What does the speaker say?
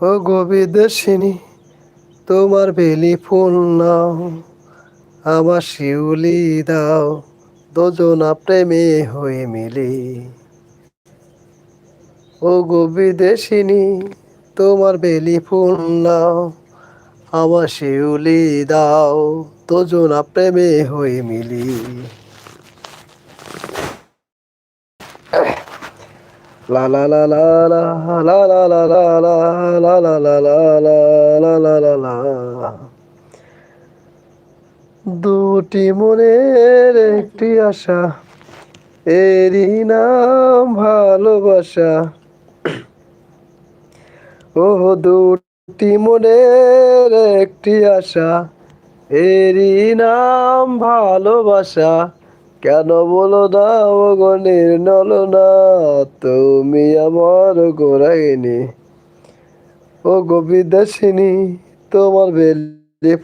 ও গো বিদেশিনী, তোমার বেলি ফুল নাও, আমার শিউলি দাও, দুজনা প্রেমে হয়ে মিলি। ও গো বিদেশিনী, তোমার বেলি ফুল নাও, আমার শিউলি দাও, দুজনা প্রেমে হয়ে মিলি। লা লা লা লা লা লা লা লা লা লা লা লা লা লা লা লা লা লা। দুটি মনের একটি আশা, এরই নাম ভালোবাসা। ও দুটি মনের একটি আশা, এরই নাম ভালোবাসা। কেন বলো না ও গো নির্মলনা, তুমি আমার গোড়াইনি। ও গো বিদেশিনী, তোমার বেলি